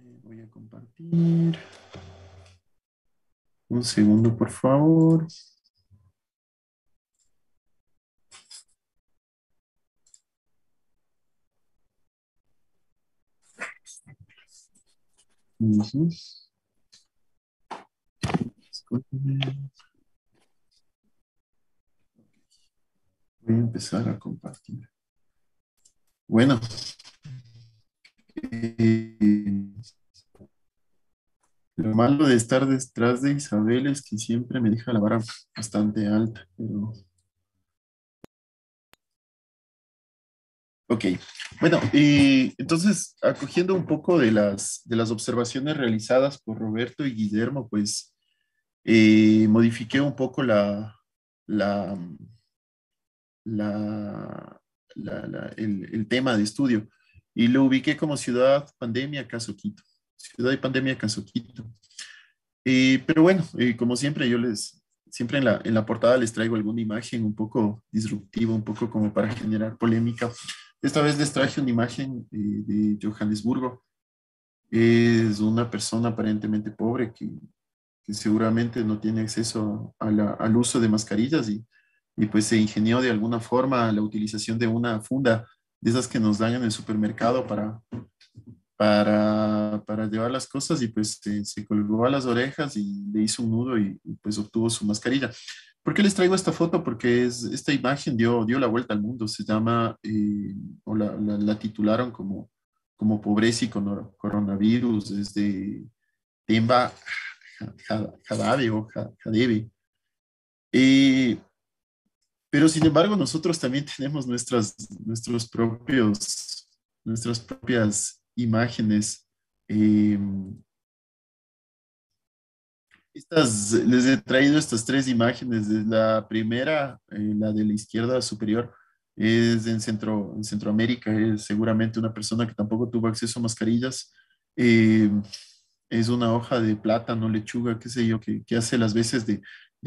Voy a compartir. Un segundo, por favor. Ujú. Discúlpeme. Voy a empezar a compartir. Bueno, eh, lo malo de estar detrás de Isabel es que siempre me deja la vara bastante alta, pero ok. Bueno, entonces, acogiendo un poco de las observaciones realizadas por Roberto y Guillermo, pues modifiqué un poco la, la, el tema de estudio y lo ubiqué como ciudad, pandemia, caso Quito. Ciudad y pandemia, caso Quito. Pero bueno, como siempre, siempre en la portada les traigo alguna imagen un poco disruptiva, un poco como para generar polémica. Esta vez les traje una imagen de Johannesburgo. Es una persona aparentemente pobre que seguramente no tiene acceso al uso de mascarillas y pues se ingenió de alguna forma la utilización de una funda de esas que nos dan en el supermercado para llevar las cosas y pues se colgó a las orejas y le hizo un nudo pues obtuvo su mascarilla. ¿Por qué les traigo esta foto? Porque esta imagen dio la vuelta al mundo. Se llama, o la titularon como pobreza y coronavirus desde Temba Jadave o Jadebe. Eh, pero sin embargo, nosotros también tenemos nuestras propias imágenes. Eh, les he traído estas tres imágenes. La primera, la de la izquierda superior, es en Centroamérica. Es seguramente una persona que tampoco tuvo acceso a mascarillas. Eh, es una hoja de plátano, lechuga, qué sé yo, que hace las veces de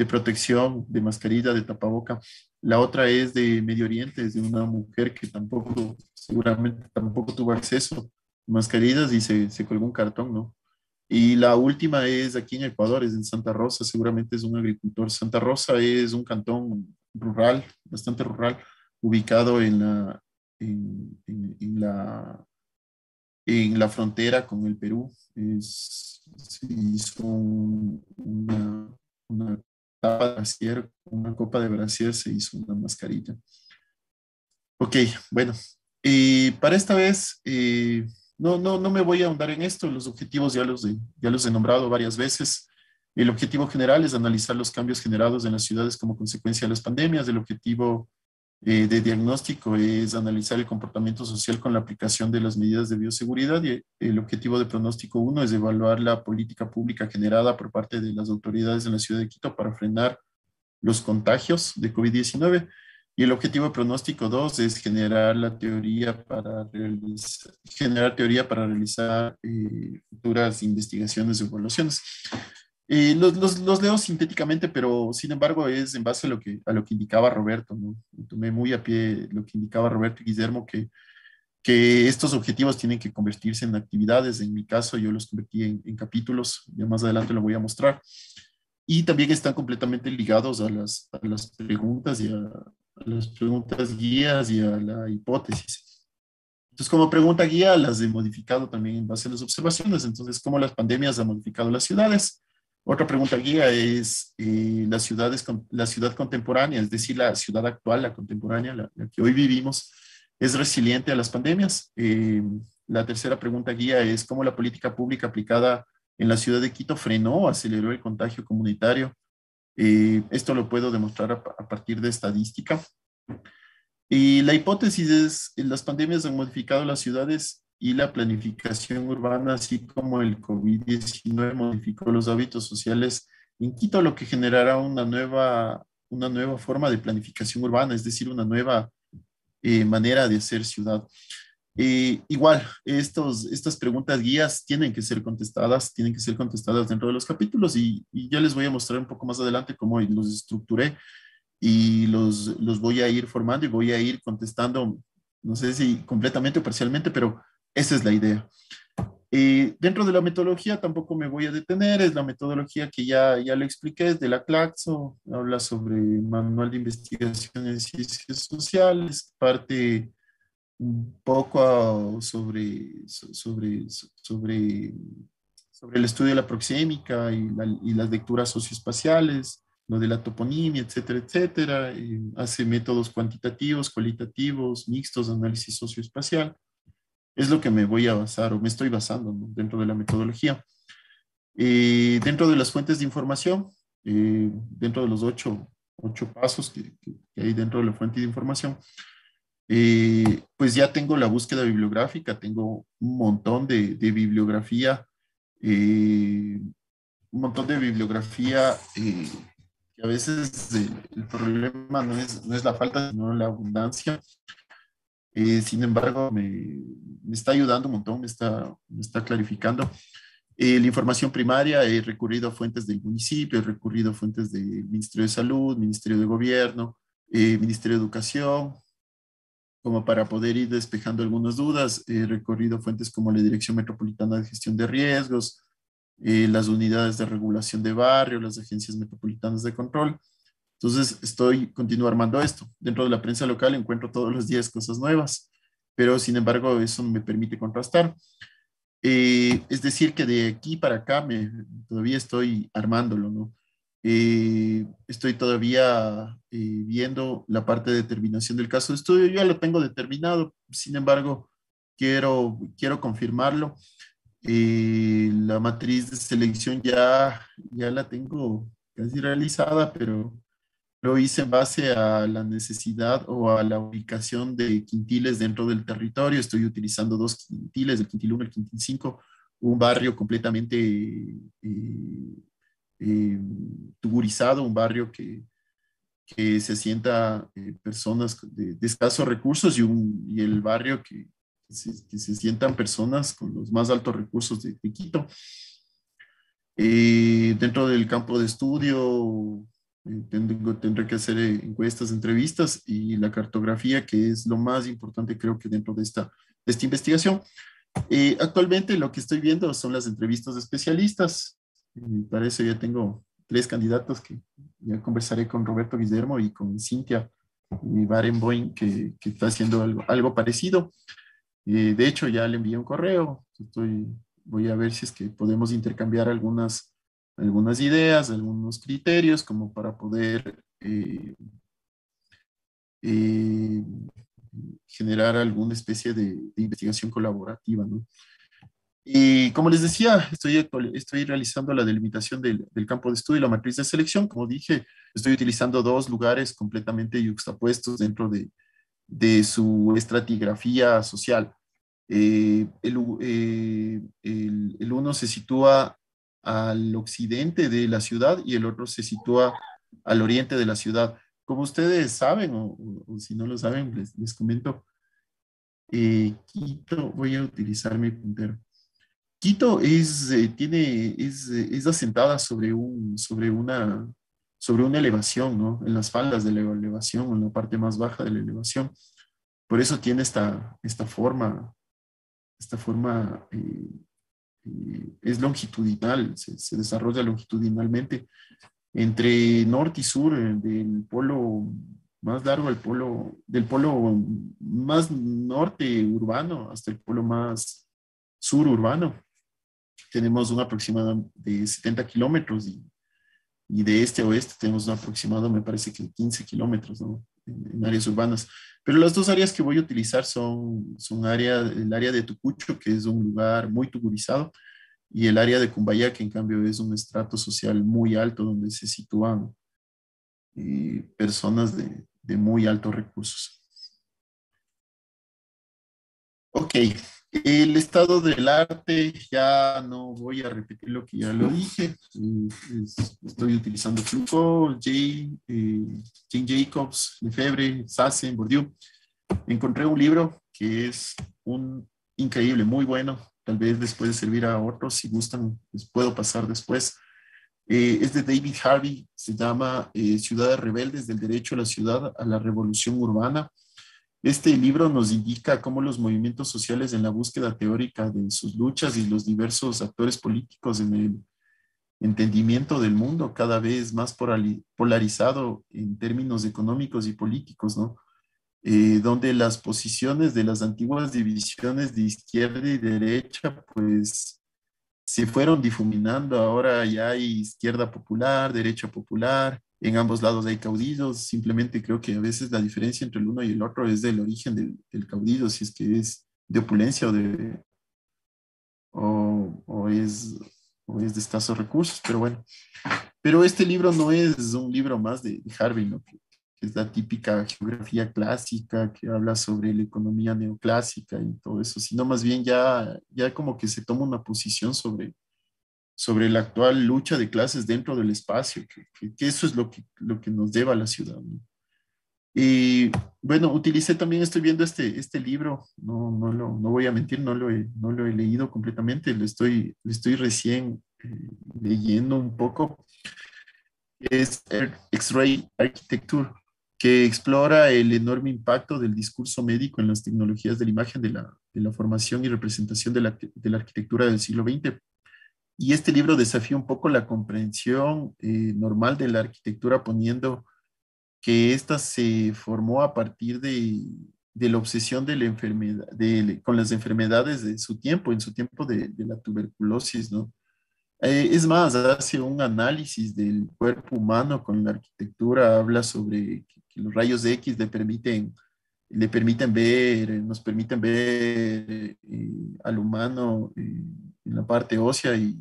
protección, de mascarilla, de tapaboca. La otra es de Medio Oriente, es de una mujer que tampoco, seguramente tampoco tuvo acceso a mascarillas y se colgó un cartón, ¿no? Y la última es aquí en Ecuador, es en Santa Rosa, seguramente es un agricultor. Santa Rosa es un cantón rural, bastante rural, ubicado en la frontera con el Perú. Se hizo una tapa de brasier, una copa de brasier, se hizo una mascarilla. Ok, bueno, para esta vez no me voy a ahondar en esto, los objetivos ya los he nombrado varias veces. El objetivo general es analizar los cambios generados en las ciudades como consecuencia de las pandemias. El objetivo de diagnóstico es analizar el comportamiento social con la aplicación de las medidas de bioseguridad y el objetivo de pronóstico uno es evaluar la política pública generada por parte de las autoridades en la ciudad de Quito para frenar los contagios de COVID-19. Y el objetivo de pronóstico 2 es generar teoría para realizar futuras investigaciones o evaluaciones. Los leo sintéticamente, pero sin embargo es en base a lo que indicaba Roberto, ¿no? Tomé muy a pie lo que indicaba Roberto y Guillermo, que estos objetivos tienen que convertirse en actividades. En mi caso, yo los convertí en capítulos, ya más adelante lo voy a mostrar. Y también están completamente ligados a las preguntas a las preguntas guías y a la hipótesis. Entonces, como pregunta guía, las he modificado también en base a las observaciones. Entonces, ¿cómo las pandemias han modificado las ciudades? Otra pregunta guía es la ciudad contemporánea, es decir, la ciudad actual, la contemporánea, la que hoy vivimos, ¿es resiliente a las pandemias? La tercera pregunta guía es cómo la política pública aplicada en la ciudad de Quito frenó o aceleró el contagio comunitario. Esto lo puedo demostrar a partir de estadística. Y la hipótesis es, las pandemias han modificado las ciudades y la planificación urbana, así como el COVID-19 modificó los hábitos sociales en Quito, lo que generará una nueva forma de planificación urbana, es decir, una nueva manera de hacer ciudad. Igual, estas preguntas guías tienen que ser contestadas dentro de los capítulos y ya les voy a mostrar un poco más adelante cómo los estructuré y los voy a ir formando y voy a ir contestando, no sé si completamente o parcialmente, pero esa es la idea. Dentro de la metodología tampoco me voy a detener, es la metodología que ya lo expliqué, es de la Claxo, habla sobre manual de investigación en ciencias sociales, parte un poco sobre el estudio de la proxémica y las lecturas socioespaciales, lo de la toponimia, etcétera, etcétera. Hace métodos cuantitativos, cualitativos, mixtos de análisis socioespacial. Es lo que me voy a basar o me estoy basando, ¿no?, dentro de la metodología. Dentro de las fuentes de información, dentro de los ocho pasos que hay dentro de la fuente de información, pues ya tengo la búsqueda bibliográfica, tengo un eh, montón de bibliografía, que a veces el problema no es la falta, sino la abundancia. Sin embargo, me está ayudando un montón, me está clarificando. La información primaria, he recurrido a fuentes del municipio, he recurrido a fuentes del Ministerio de Salud, Ministerio de Gobierno, Ministerio de Educación, como para poder ir despejando algunas dudas. He recorrido fuentes como la Dirección Metropolitana de Gestión de Riesgos, las unidades de regulación de barrio, las agencias metropolitanas de control. Entonces, continúo armando esto. Dentro de la prensa local encuentro todos los días cosas nuevas, pero sin embargo eso me permite contrastar. Es decir, que de aquí para acá todavía estoy armándolo, ¿no? Estoy todavía viendo la parte de determinación del caso de estudio. Yo ya lo tengo determinado, sin embargo, quiero confirmarlo. La matriz de selección ya la tengo casi realizada, pero lo hice en base a la necesidad o a la ubicación de quintiles dentro del territorio. Estoy utilizando dos quintiles, el quintil 1 y el quintil 5, un barrio completamente eh, tugurizado, un barrio que se asienta personas de escasos recursos y el barrio que se sientan personas con los más altos recursos de Quito. Dentro del campo de estudio, tendré que hacer encuestas, entrevistas y la cartografía, que es lo más importante, creo que dentro de esta investigación. Actualmente lo que estoy viendo son las entrevistas de especialistas. Para eso ya tengo 3 candidatos que ya conversaré con Roberto Guillermo y con Cintia Barenboim, que está haciendo algo parecido. De hecho, ya le envié un correo. Voy a ver si es que podemos intercambiar algunas ideas, algunos criterios, como para poder eh, generar alguna especie de investigación colaborativa, ¿no? Y como les decía, estoy realizando la delimitación del campo de estudio y la matriz de selección. Como dije, estoy utilizando dos lugares completamente yuxtapuestos dentro de su estratigrafía social. El uno se sitúa al occidente de la ciudad y el otro se sitúa al oriente de la ciudad. Como ustedes saben, o si no lo saben, les comento, Quito, voy a utilizar mi puntero. Quito es asentada sobre una elevación, ¿no? En las faldas de la elevación, en la parte más baja de la elevación. Por eso tiene es longitudinal, se desarrolla longitudinalmente entre norte y sur, del polo más largo del polo más norte urbano hasta el polo más sur urbano. Tenemos un aproximado de 70 kilómetros y de este a oeste tenemos un aproximado, me parece que 15 kilómetros, ¿no?, en áreas urbanas. Pero las dos áreas que voy a utilizar son el área de Tucucho, que es un lugar muy tugurizado, y el área de Cumbayá, que en cambio es un estrato social muy alto, donde se sitúan personas de muy altos recursos. Ok, el estado del arte, ya no voy a repetir lo que ya lo dije. Estoy utilizando Foucault, Jane Jacobs, Lefebvre, Sassen, Bourdieu. Encontré un libro que es increíble, muy bueno. Tal vez les puede servir a otros. Si gustan, les puedo pasar después. Es de David Harvey, se llama Ciudades Rebeldes, del derecho a la ciudad a la revolución urbana. Este libro nos indica cómo los movimientos sociales en la búsqueda teórica de sus luchas y los diversos actores políticos en el entendimiento del mundo cada vez más polarizado en términos económicos y políticos, ¿no? Donde las posiciones de las antiguas divisiones de izquierda y derecha, pues se fueron difuminando. Ahora ya hay izquierda popular, derecha popular, en ambos lados hay caudillos. Simplemente creo que a veces la diferencia entre el uno y el otro es del origen del caudillo, si es que es de opulencia o, o es, o es de escasos recursos, pero bueno. Pero este libro no es un libro más de Harvey, ¿no? Que es la típica geografía clásica que habla sobre la economía neoclásica y todo eso, sino más bien ya como que se toma una posición sobre la actual lucha de clases dentro del espacio, que eso es lo que nos lleva a la ciudad, ¿no? Y bueno, utilicé también, estoy viendo este libro, no voy a mentir, no lo he leído completamente, lo estoy recién leyendo un poco. Es X-Ray Architecture, que explora el enorme impacto del discurso médico en las tecnologías de la imagen de la formación y representación de la arquitectura del siglo XX. Y este libro desafía un poco la comprensión normal de la arquitectura, poniendo que ésta se formó a partir de la obsesión de la enfermedad, con las enfermedades de su tiempo, en su tiempo de la tuberculosis, ¿no? Es más, hace un análisis del cuerpo humano con la arquitectura, habla sobre que los rayos X le permiten ver, nos permiten ver al humano en la parte ósea y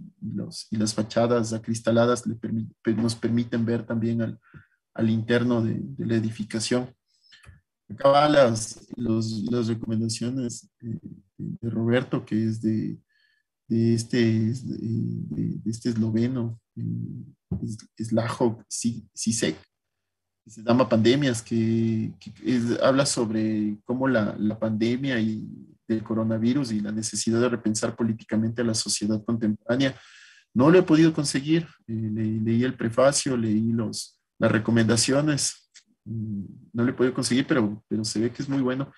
las fachadas acristaladas nos permiten ver también al interno de la edificación. Acá van las recomendaciones de Roberto, que es de este esloveno, Slajo Zizek, que se llama Pandemias, habla sobre cómo la pandemia y del coronavirus y la necesidad de repensar políticamente a la sociedad contemporánea. No lo he podido conseguir. Leí el prefacio, leí las recomendaciones. No lo he podido conseguir, pero se ve que es muy bueno.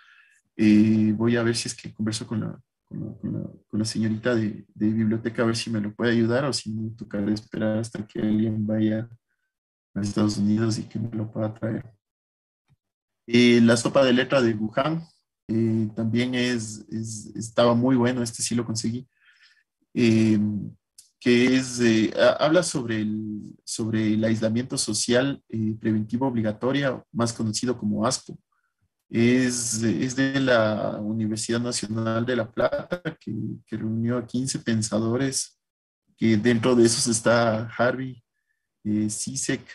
Voy a ver si es que converso con la señorita de biblioteca, a ver si me lo puede ayudar o si me tocará esperar hasta que alguien vaya a Estados Unidos y que me lo pueda traer. La sopa de letra de Wuhan también estaba muy bueno, este sí lo conseguí. Eh, habla sobre el aislamiento social preventivo obligatorio, más conocido como ASPO. Es de la Universidad Nacional de La Plata, que reunió a 15 pensadores, que dentro de esos está Harvey, Zizek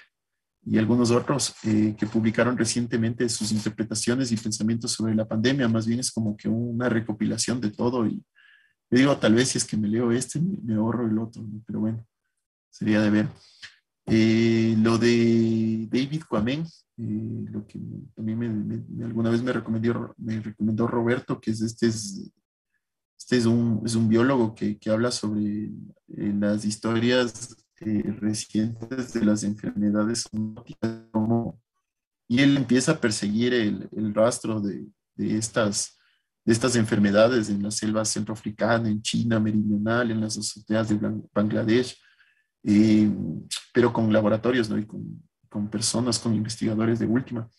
y algunos otros que publicaron recientemente sus interpretaciones y pensamientos sobre la pandemia. Más bien es como que una recopilación de todo. Y yo digo, tal vez si es que me leo este, me ahorro el otro, ¿no? Pero bueno, sería de ver. Lo de David Quammen, lo que también alguna vez me recomendó Roberto, que es un biólogo que habla sobre las historias recientes de las enfermedades zoonóticas, y él empieza a perseguir el rastro de estas enfermedades en la selva centroafricana, en China meridional, en las azoteas de Bangladesh, eh, pero con laboratorios, ¿no? Y con personas, con investigadores de última.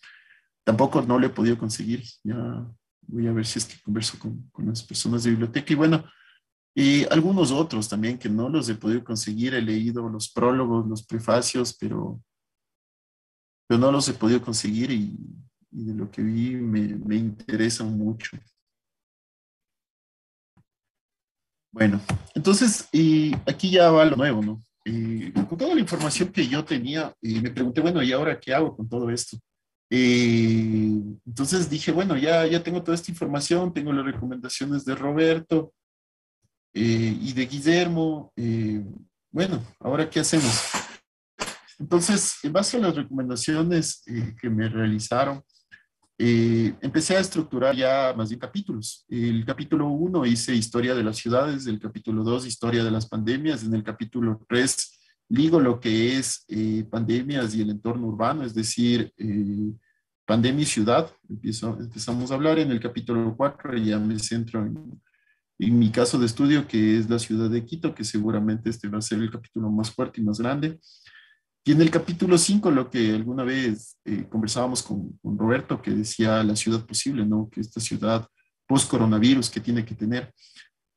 Tampoco no lo he podido conseguir. Ya voy a ver si es que converso con las personas de biblioteca. Y bueno, y algunos otros también que no los he podido conseguir. He leído los prólogos, los prefacios, pero no los he podido conseguir y de lo que vi me interesan mucho. Bueno, entonces, aquí ya va lo nuevo, ¿no? Con toda la información que yo tenía, me pregunté, bueno, ¿y ahora qué hago con todo esto? Entonces dije, bueno, ya tengo toda esta información, tengo las recomendaciones de Roberto y de Guillermo. Bueno, ¿ahora qué hacemos? Entonces, en base a las recomendaciones que me realizaron, empecé a estructurar ya más bien capítulos. El capítulo uno hice historia de las ciudades, el capítulo 2 historia de las pandemias, en el capítulo 3 ligo lo que es pandemias y el entorno urbano, es decir, pandemia y ciudad, empezamos a hablar en el capítulo 4 y ya me centro en mi caso de estudio, que es la ciudad de Quito, que seguramente este va a ser el capítulo más fuerte y más grande. Y en el capítulo 5 lo que alguna vez conversábamos con Roberto, que decía la ciudad posible, ¿no? Que esta ciudad post-coronavirus que tiene que tener.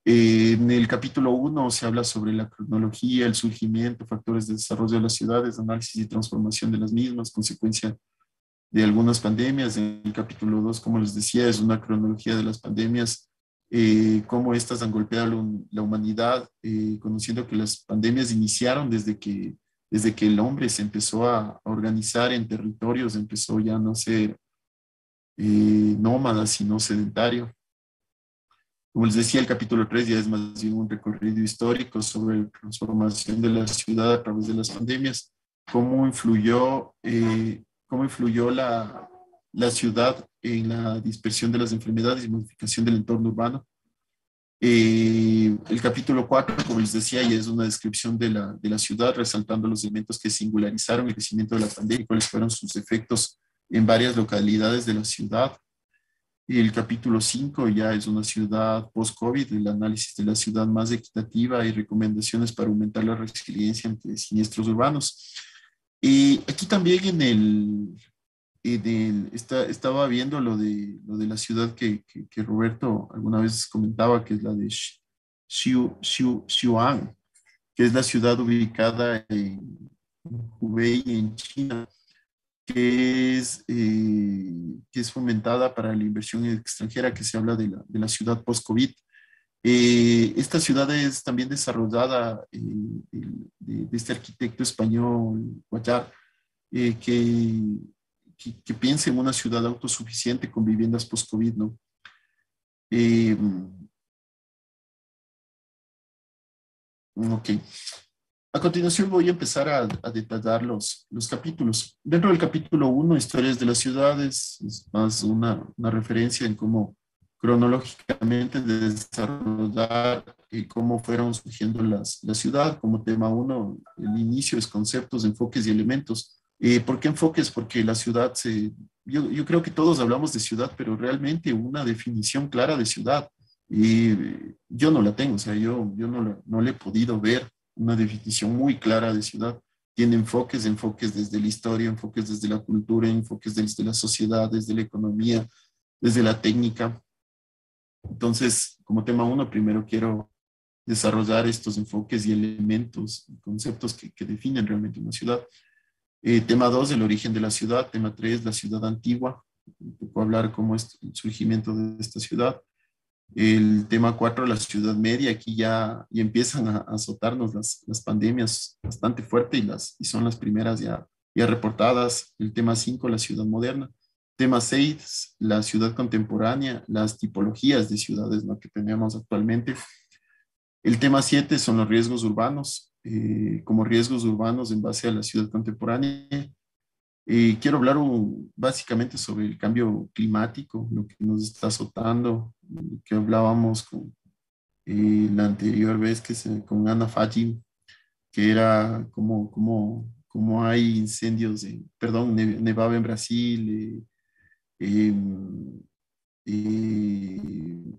En el capítulo 1 se habla sobre la cronología, el surgimiento, factores de desarrollo de las ciudades, análisis y transformación de las mismas, consecuencia de algunas pandemias. En el capítulo 2, como les decía, es una cronología de las pandemias, cómo estas han golpeado la humanidad, conociendo que las pandemias iniciaron desde que el hombre se empezó a organizar en territorios, empezó ya no ser nómada, sino sedentario. Como les decía, el capítulo 3 ya es más bien un recorrido histórico sobre la transformación de la ciudad a través de las pandemias, cómo cómo influyó la ciudad en la dispersión de las enfermedades y modificación del entorno urbano. El capítulo 4, como les decía, ya es una descripción de la ciudad, resaltando los elementos que singularizaron el crecimiento de la pandemia y cuáles fueron sus efectos en varias localidades de la ciudad. Y el capítulo 5 ya es una ciudad post-COVID, el análisis de la ciudad más equitativa y recomendaciones para aumentar la resiliencia ante siniestros urbanos. Y aquí también estaba viendo lo de la ciudad que Roberto alguna vez comentaba, que es la de Xi'an, que es la ciudad ubicada en Hubei, en China, que es fomentada para la inversión extranjera, que se habla de la ciudad post-COVID. Esta ciudad es también desarrollada de este arquitecto español, Guayar, eh, que, que piensa en una ciudad autosuficiente con viviendas post-COVID, ¿no? Eh, ok. A continuación voy a empezar a detallar los capítulos. Dentro del capítulo 1, Historias de las ciudades, es más una referencia en cómo cronológicamente desarrollar cómo fueron surgiendo la ciudad. Como tema 1, el inicio es conceptos, enfoques y elementos. ¿Por qué enfoques? Porque la ciudad yo creo que todos hablamos de ciudad, pero realmente una definición clara de ciudad, yo no la tengo, o sea, yo no la he podido ver una definición muy clara de ciudad. Tiene enfoques desde la historia, enfoques desde la cultura, enfoques desde la sociedad, desde la economía, desde la técnica. Entonces, como tema 1, primero quiero desarrollar estos enfoques y elementos, conceptos que definen realmente una ciudad. Tema 2, el origen de la ciudad. Tema 3, la ciudad antigua. Un poco hablar cómo es el surgimiento de esta ciudad. El tema 4, la ciudad media, aquí ya empiezan a azotarnos las pandemias bastante fuerte y son las primeras ya reportadas. El tema 5, la ciudad moderna. Tema 6, la ciudad contemporánea, las tipologías de ciudades, ¿no?, que tenemos actualmente. El tema 7 son los riesgos urbanos, como riesgos urbanos en base a la ciudad contemporánea. Quiero hablar básicamente sobre el cambio climático, lo que nos está azotando, que hablábamos la anterior vez con Ana Fajim, que era como hay incendios, perdón, nevaba en Brasil,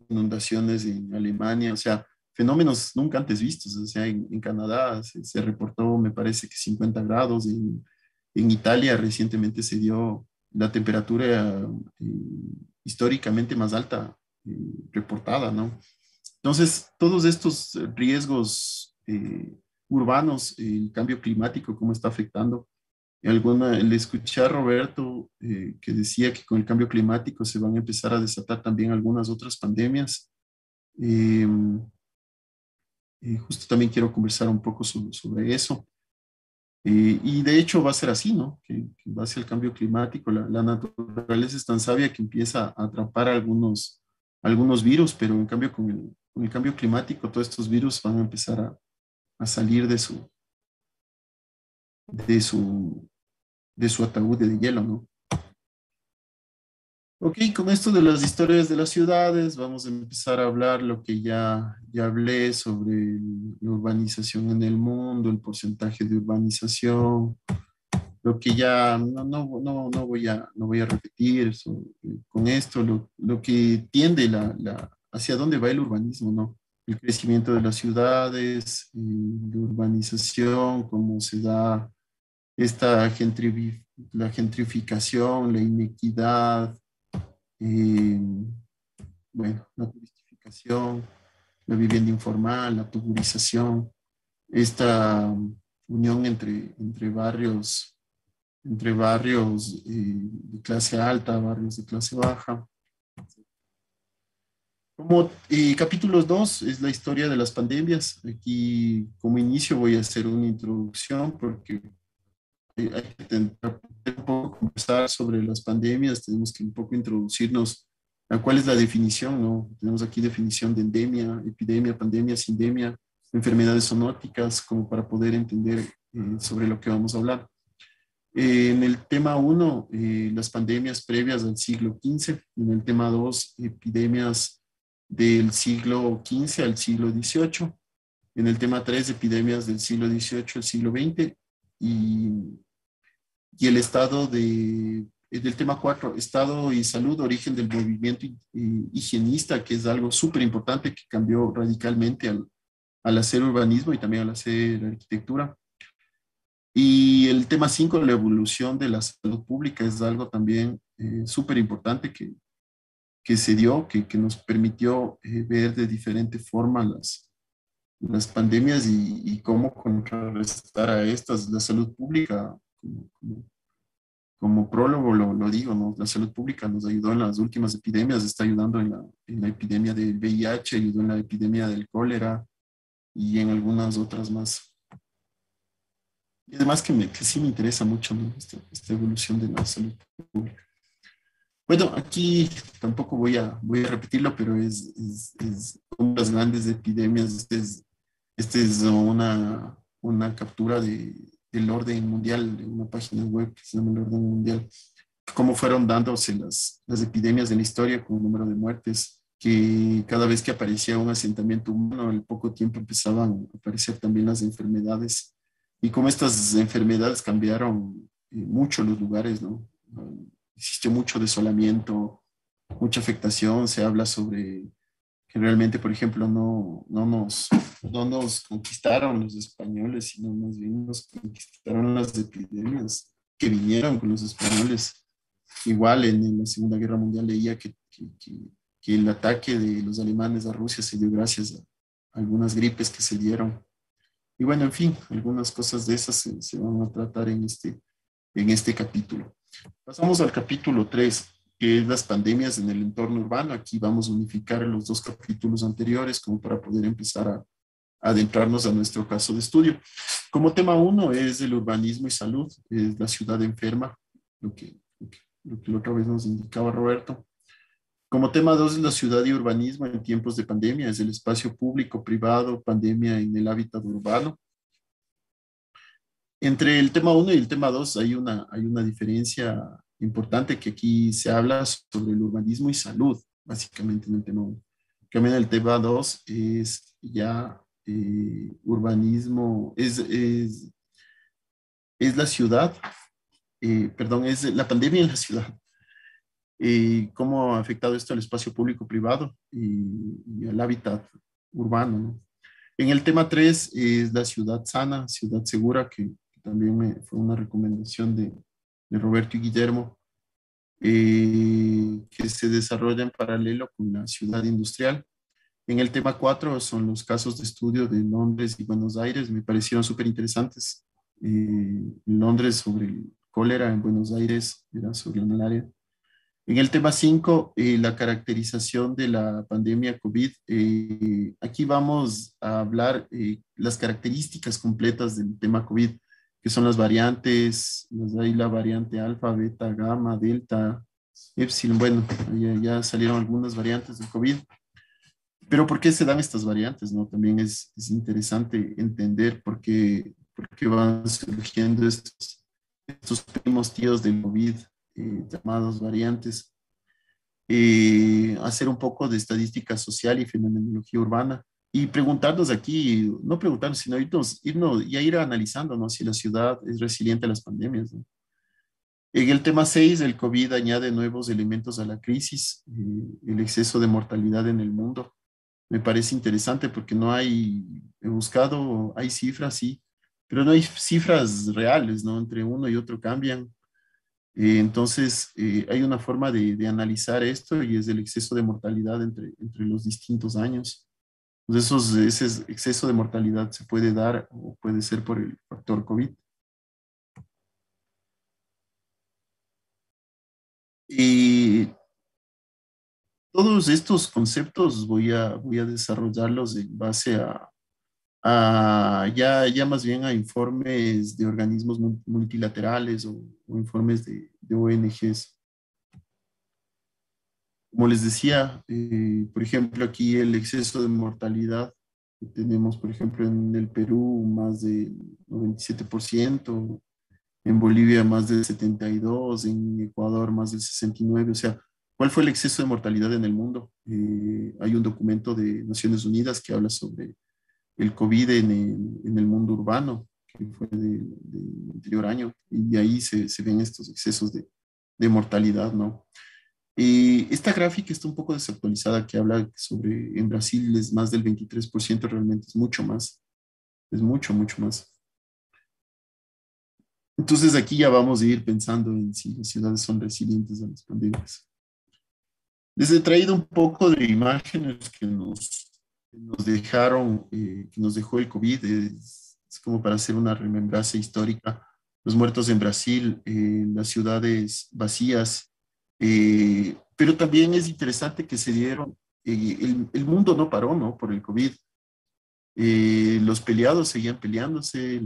inundaciones en Alemania, o sea, fenómenos nunca antes vistos. O sea, en Canadá se reportó, me parece que 50 grados, en Italia recientemente se dio la temperatura históricamente más alta reportada, ¿no? Entonces, todos estos riesgos urbanos, el cambio climático, cómo está afectando. Le escuché a Roberto que decía que con el cambio climático se van a empezar a desatar también algunas otras pandemias. Eh, Justo también quiero conversar un poco sobre eso. Y de hecho va a ser así, ¿no? Que en base al cambio climático, la naturaleza es tan sabia que empieza a atrapar algunos virus, pero en cambio con el cambio climático todos estos virus van a empezar a salir de su, de su ataúd de hielo, ¿no? Ok, con esto de las historias de las ciudades, vamos a empezar a hablar lo que ya hablé sobre la urbanización en el mundo, el porcentaje de urbanización, lo que ya no voy a repetir con esto, lo que tiende hacia dónde va el urbanismo, ¿no? El crecimiento de las ciudades, la urbanización, cómo se da esta la gentrificación, la inequidad, eh, bueno, la turistificación, la vivienda informal, la tuburización, esta unión entre barrios de clase alta, barrios de clase baja. Como capítulos 2 es la historia de las pandemias. Aquí como inicio voy a hacer una introducción porque hay que intentar un poco conversar sobre las pandemias, tenemos que un poco introducirnos a cuál es la definición, ¿no? Tenemos aquí definición de endemia, epidemia, pandemia, sindemia, enfermedades zoonóticas, como para poder entender sobre lo que vamos a hablar. En el tema uno, las pandemias previas al siglo XV. En el tema 2, epidemias del siglo XV al siglo XVIII. En el tema 3, epidemias del siglo XVIII al siglo XX. Y, y el estado del tema 4, estado y salud, origen del movimiento higienista, que es algo súper importante que cambió radicalmente al hacer urbanismo y también al hacer arquitectura. Y el tema 5, la evolución de la salud pública, es algo también súper importante que se dio, que nos permitió ver de diferente forma las pandemias y cómo contrarrestar a estas. La salud pública, como prólogo lo digo, ¿no? La salud pública nos ayudó en las últimas epidemias, está ayudando en la epidemia del VIH, ayudó en la epidemia del cólera y en algunas otras más. Y además que sí me interesa mucho, ¿no? Esta evolución de la salud pública. Bueno, aquí tampoco voy a repetirlo, pero es una de las grandes epidemias. Este es una captura del orden mundial, de una página web que se llama el orden mundial. Cómo fueron dándose las epidemias de la historia con el número de muertes, que cada vez que aparecía un asentamiento humano, al poco tiempo empezaban a aparecer también las enfermedades y cómo estas enfermedades cambiaron mucho los lugares, ¿no? Existió mucho desolamiento, mucha afectación, se habla sobre que realmente, por ejemplo, no nos conquistaron los españoles, sino más bien nos conquistaron las epidemias que vinieron con los españoles. Igual en la Segunda Guerra Mundial leía que el ataque de los alemanes a Rusia se dio gracias a algunas gripes que se dieron. Y bueno, en fin, algunas cosas de esas se van a tratar en este capítulo. Pasamos al capítulo 3, que es las pandemias en el entorno urbano. Aquí vamos a unificar los dos capítulos anteriores como para poder empezar a adentrarnos a nuestro caso de estudio. Como tema 1 es el urbanismo y salud, es la ciudad enferma, lo que la otra vez nos indicaba Roberto. Como tema 2 es la ciudad y urbanismo en tiempos de pandemia, es el espacio público, privado, pandemia en el hábitat urbano. Entre el tema 1 y el tema 2 hay una diferencia importante, que aquí se habla sobre el urbanismo y salud, básicamente en el tema 1. También el tema 2 es ya urbanismo, es la ciudad, perdón, es la pandemia en la ciudad. Cómo ha afectado esto al espacio público-privado y al hábitat urbano, ¿no? En el tema 3 es la ciudad sana, ciudad segura, que también fue una recomendación de Roberto y Guillermo, que se desarrolla en paralelo con la ciudad industrial. En el tema 4 son los casos de estudio de Londres y Buenos Aires, me parecieron súper interesantes. En Londres sobre el cólera, en Buenos Aires era sobre la malaria. En el tema 5, la caracterización de la pandemia COVID. Aquí vamos a hablar las características completas del tema COVID, que son las variantes, hay la variante alfa, beta, gamma, delta, epsilon. Bueno, ya salieron algunas variantes del COVID. Pero ¿por qué se dan estas variantes? ¿No? También es interesante entender por qué van surgiendo estos primos tíos del COVID, llamados variantes. Hacer un poco de estadística social y fenomenología urbana y preguntarnos aquí, no preguntarnos, sino irnos y ir analizando, ¿no? Si la ciudad es resiliente a las pandemias, ¿no? En el tema 6, el COVID añade nuevos elementos a la crisis, el exceso de mortalidad en el mundo. Me parece interesante porque no hay, he buscado, hay cifras, sí, pero no hay cifras reales, ¿no? Entre uno y otro cambian. Entonces, hay una forma de analizar esto y es el exceso de mortalidad entre los distintos años. Entonces, ese exceso de mortalidad se puede dar o puede ser por el factor COVID. Y todos estos conceptos voy a desarrollarlos en base ya más bien a informes de organismos multilaterales o informes de ONGs. Como les decía, por ejemplo, aquí el exceso de mortalidad que tenemos, por ejemplo, en el Perú más del 97%, en Bolivia más del 72%, en Ecuador más del 69%. O sea, ¿cuál fue el exceso de mortalidad en el mundo? Hay un documento de Naciones Unidas que habla sobre el COVID en el mundo urbano, que fue del anterior año, y ahí se ven estos excesos de mortalidad, ¿no? Esta gráfica está un poco desactualizada, que habla sobre en Brasil es más del 23%, realmente es mucho más, es mucho, mucho más. Entonces aquí ya vamos a ir pensando en si las ciudades son resilientes a las pandemias. Les he traído un poco de imágenes que nos dejaron, que nos dejó el COVID, es como para hacer una remembranza histórica. Los muertos en Brasil, las ciudades vacías, pero también es interesante que se dieron, el mundo no paró, ¿no? Por el COVID. Los peleados seguían peleándose,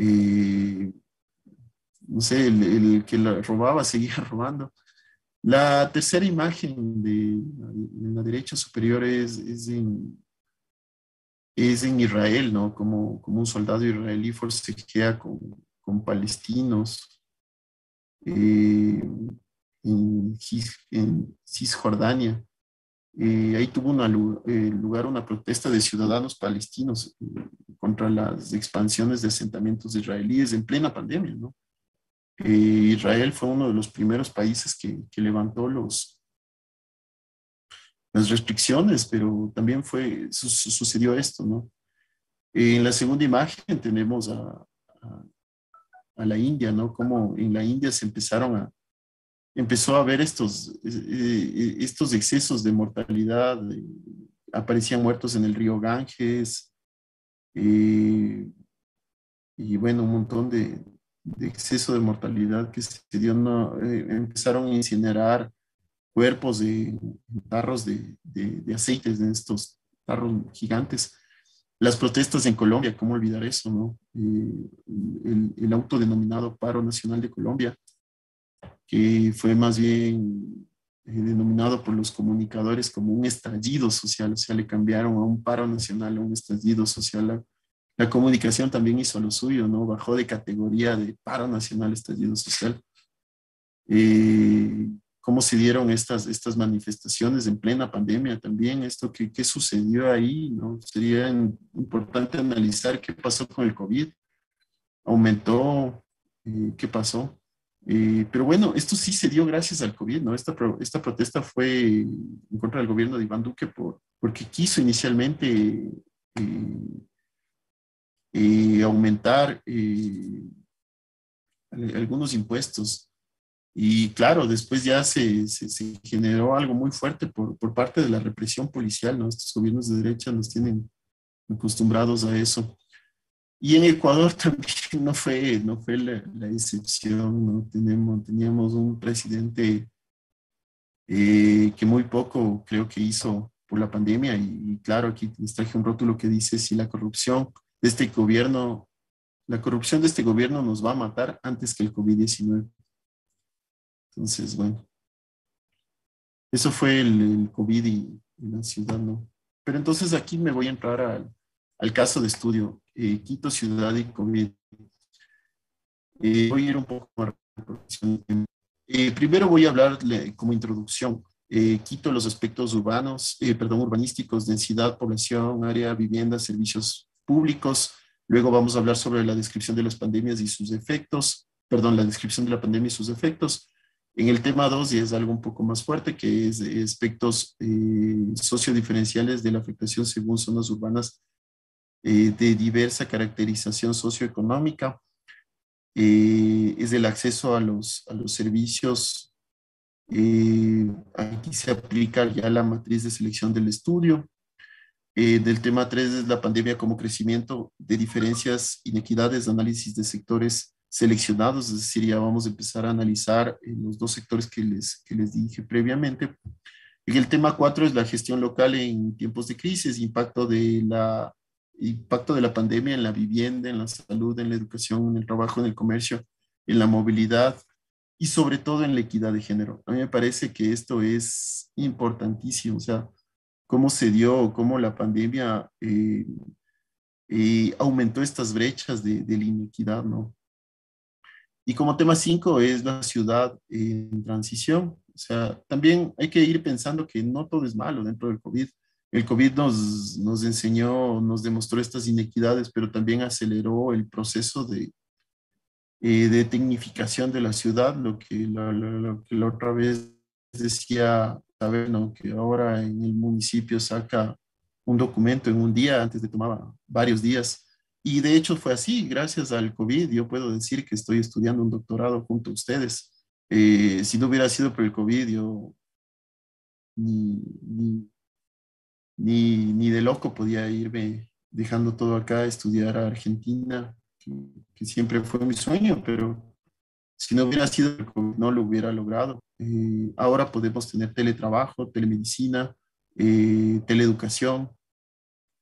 eh, no sé, el que la robaba seguía robando. La tercera imagen en la derecha superior es en Israel, ¿no? Como un soldado israelí forcejea con palestinos eh, en Cisjordania. Ahí tuvo lugar una protesta de ciudadanos palestinos contra las expansiones de asentamientos israelíes en plena pandemia, ¿no? Israel fue uno de los primeros países que levantó las restricciones, pero también sucedió esto, ¿no? En la segunda imagen tenemos a- a la India, ¿no? Como en la India empezó a haber estos excesos de mortalidad, aparecían muertos en el río Ganges, eh, y bueno, un montón de exceso de mortalidad que se dio, ¿no? Empezaron a incinerar cuerpos de tarros de aceites, de estos tarros gigantes. Las protestas en Colombia, ¿cómo olvidar eso, no? El autodenominado Paro Nacional de Colombia, que fue más bien denominado por los comunicadores como un estallido social, o sea, le cambiaron a un paro nacional a un estallido social. La comunicación también hizo lo suyo, ¿no? Bajó de categoría de paro nacional a estallido social. Eh, ¿Cómo se dieron estas manifestaciones en plena pandemia también? Esto, ¿qué sucedió ahí, no? Sería importante analizar qué pasó con el COVID. ¿Aumentó? ¿Qué pasó? Pero bueno, esto sí se dio gracias al COVID, ¿no? Esta protesta fue en contra del gobierno de Iván Duque porque quiso inicialmente aumentar algunos impuestos. Y claro, después ya se generó algo muy fuerte por parte de la represión policial, ¿no? Estos gobiernos de derecha nos tienen acostumbrados a eso. Y en Ecuador también no fue la excepción, ¿no? Teníamos un presidente que muy poco creo que hizo por la pandemia y claro, aquí les traje un rótulo que dice si de este gobierno, la corrupción de este gobierno nos va a matar antes que el COVID-19. Entonces, bueno, eso fue el COVID y la ciudad, ¿no? Pero entonces aquí me voy a entrar al caso de estudio, Quito, ciudad y COVID. Voy a ir un poco más rápido. Primero voy a hablar como introducción. Quito los aspectos urbanísticos, densidad, población, área, vivienda, servicios públicos. Luego vamos a hablar sobre la descripción de las pandemias y sus efectos. perdón, la descripción de la pandemia y sus efectos. En el tema 2 y es algo un poco más fuerte, que es aspectos sociodiferenciales de la afectación según zonas urbanas de diversa caracterización socioeconómica. Es el acceso a los servicios. Aquí se aplica ya la matriz de selección del estudio. Del tema 3 es la pandemia como crecimiento de diferencias, inequidades, análisis de sectores seleccionados, es decir, ya vamos a empezar a analizar los dos sectores que les dije previamente. En el tema 4 es la gestión local en tiempos de crisis, impacto de la pandemia en la vivienda, en la salud, en la educación, en el trabajo, en el comercio, en la movilidad y sobre todo en la equidad de género. A mí me parece que esto es importantísimo, o sea, cómo se dio, cómo la pandemia aumentó estas brechas de la inequidad, ¿no? Y como tema 5 es la ciudad en transición. O sea, también hay que ir pensando que no todo es malo dentro del COVID. El COVID nos enseñó, nos demostró estas inequidades, pero también aceleró el proceso de tecnificación de la ciudad, lo que la otra vez decía, saber, ¿no? Que ahora en el municipio saca un documento en un día, antes de tomaba varios días. Y de hecho fue así, gracias al COVID, yo puedo decir que estoy estudiando un doctorado junto a ustedes. Si no hubiera sido por el COVID, yo ni, ni, ni de loco podía irme dejando todo acá, estudiar a Argentina, que siempre fue mi sueño, pero si no hubiera sido el COVID, no lo hubiera logrado. Ahora podemos tener teletrabajo, telemedicina, teleeducación,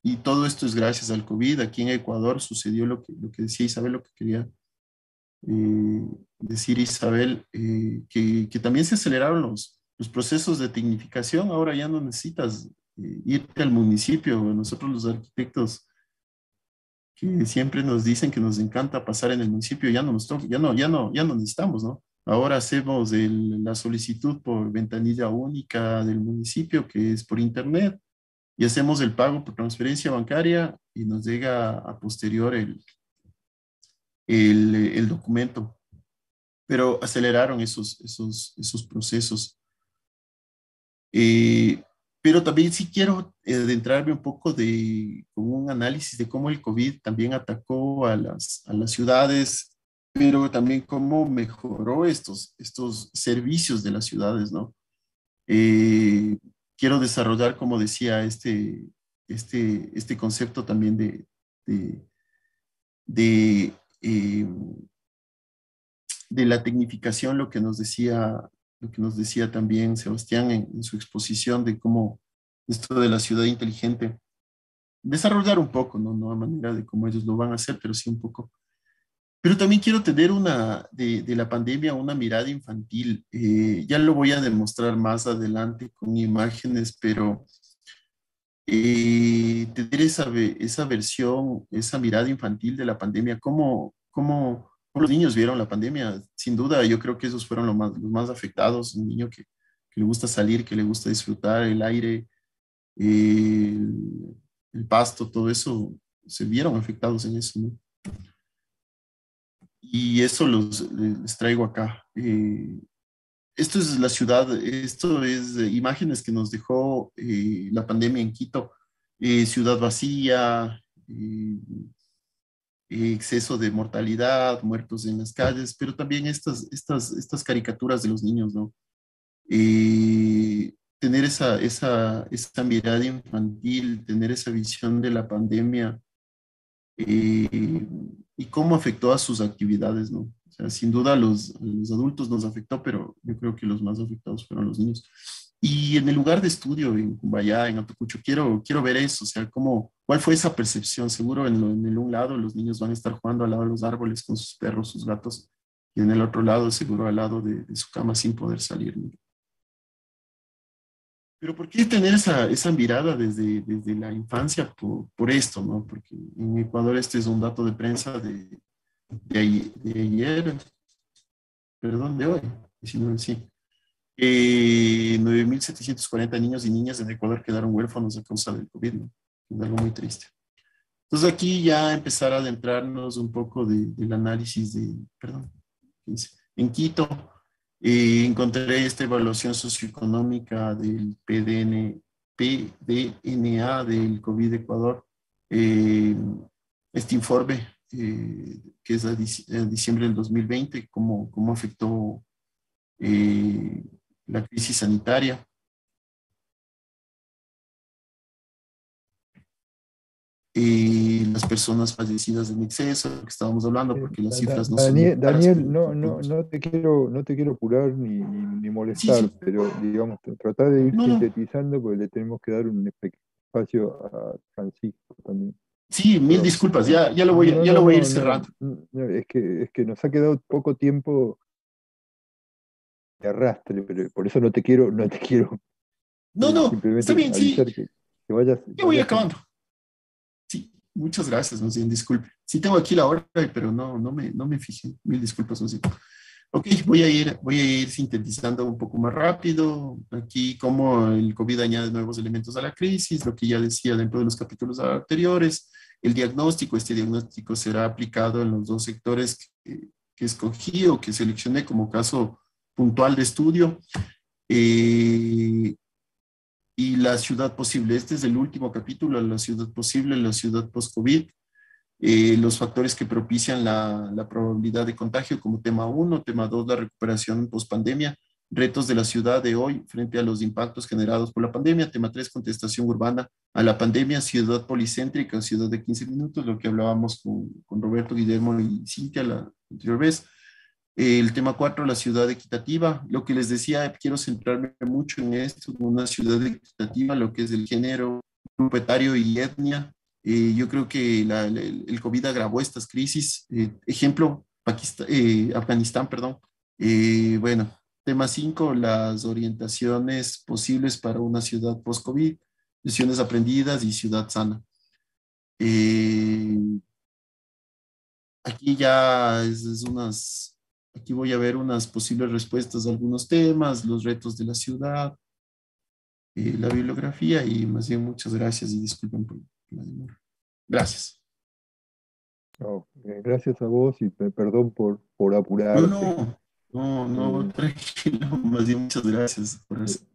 y todo esto es gracias al COVID. Aquí en Ecuador sucedió lo que decía Isabel, lo que quería decir Isabel, que también se aceleraron los procesos de tecnificación. Ahora ya no necesitas irte al municipio. Nosotros los arquitectos que siempre nos dicen que nos encanta pasar en el municipio, ya no nos toca, ya no necesitamos, ¿no? Ahora hacemos la solicitud por ventanilla única del municipio, que es por internet, y hacemos el pago por transferencia bancaria y nos llega a posterior el documento. Pero aceleraron esos procesos. Eh, pero también sí quiero adentrarme un poco con un análisis de cómo el COVID también atacó a las ciudades, pero también cómo mejoró estos servicios de las ciudades, ¿no? Eh, Quiero desarrollar, como decía, este concepto también de, de, eh, de la tecnificación, lo que nos decía también Sebastián en su exposición de cómo esto de la ciudad inteligente, desarrollar un poco, ¿no? No a manera de cómo ellos lo van a hacer, pero sí un poco. Pero también quiero tener de la pandemia una mirada infantil. Ya lo voy a demostrar más adelante con imágenes, pero tener esa versión, esa mirada infantil de la pandemia, cómo los niños vieron la pandemia. Sin duda, yo creo que esos fueron los más afectados. Un niño que le gusta salir, que le gusta disfrutar el aire, el pasto, todo eso, se vieron afectados en eso, ¿no? Y eso les traigo acá. Esto es la ciudad, esto es imágenes que nos dejó la pandemia en Quito. Ciudad vacía, eh, exceso de mortalidad, muertos en las calles, pero también estas caricaturas de los niños, ¿no? Tener esa mirada infantil, tener esa visión de la pandemia eh, y cómo afectó a sus actividades, ¿no? O sea, sin duda a los adultos nos afectó, pero yo creo que los más afectados fueron los niños. Y en el lugar de estudio, en Cumbayá, en Atocucho, quiero ver eso, o sea, cuál fue esa percepción. Seguro en el un lado los niños van a estar jugando al lado de los árboles con sus perros, sus gatos, y en el otro lado, seguro al lado de su cama sin poder salir, ¿no? Pero ¿por qué tener esa mirada desde la infancia por esto, ¿no? Porque en Ecuador este es un dato de prensa de ayer, perdón, de hoy, 19, sí. 9.740 niños y niñas en Ecuador quedaron huérfanos a causa del COVID, ¿no? Es algo muy triste. Entonces aquí ya empezar a adentrarnos un poco del análisis perdón. 15. En Quito encontré esta evaluación socioeconómica del PDNA del COVID Ecuador. Eh, este informe, que es a diciembre del 2020, cómo afectó eh, la crisis sanitaria. Las personas fallecidas en exceso, que estábamos hablando, porque las cifras no son muy Daniel, claras, Daniel, pero no te quiero apurar ni sí, molestar, sí, pero digamos, tratar de ir no, no, sintetizando porque le tenemos que dar un espacio a Francisco también. sí, mil Perdón. disculpas, ya lo No, voy a ir no, no, cerrando. no, es que nos ha quedado poco tiempo de arrastre, pero por eso no te quiero No, no, está simplemente bien, sí, avisar que ya voy vayas acabando. Sí, muchas gracias, más bien, disculpe. Sí tengo aquí la hora, pero no me fijé. Mil disculpas, más bien. Ok, voy a ir sintetizando un poco más rápido. Aquí, cómo el COVID añade nuevos elementos a la crisis, lo que ya decía dentro de los capítulos anteriores. El diagnóstico, este diagnóstico será aplicado en los dos sectores que escogí o que seleccioné como caso puntual de estudio. Eh, y la ciudad posible. Este es el último capítulo, la ciudad posible, la ciudad post-COVID, los factores que propician la probabilidad de contagio como tema uno, tema 2, la recuperación post-pandemia, retos de la ciudad de hoy frente a los impactos generados por la pandemia, tema 3, contestación urbana a la pandemia, ciudad policéntrica, ciudad de 15 minutos, lo que hablábamos con Roberto, Guillermo y Cintia la anterior vez. El tema 4, la ciudad equitativa. Lo que les decía, quiero centrarme mucho en esto, en una ciudad equitativa, lo que es el género, grupo etario y etnia. Yo creo que el COVID agravó estas crisis. Ejemplo, Afganistán, perdón. Bueno, tema 5, las orientaciones posibles para una ciudad post-COVID, lecciones aprendidas y ciudad sana. Eh, Aquí ya aquí voy a ver unas posibles respuestas a algunos temas, los retos de la ciudad, la bibliografía y más bien muchas gracias y disculpen por la demora. Gracias. no, gracias a vos y perdón por No, apurarte. no, Eh, tranquilo, más bien muchas gracias por le, hacer.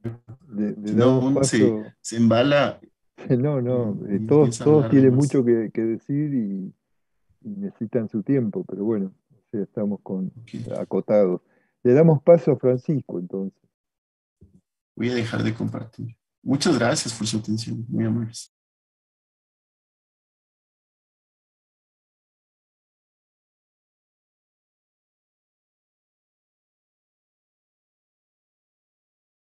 le Si no, damos uno paso. se embala No, no, y empieza a todos hablar de tienen más. mucho que decir y necesitan su tiempo, pero bueno, o sea, estamos Ok, acotados. Le damos paso a Francisco, entonces. voy a dejar de compartir. Muchas gracias por su atención, muy amables.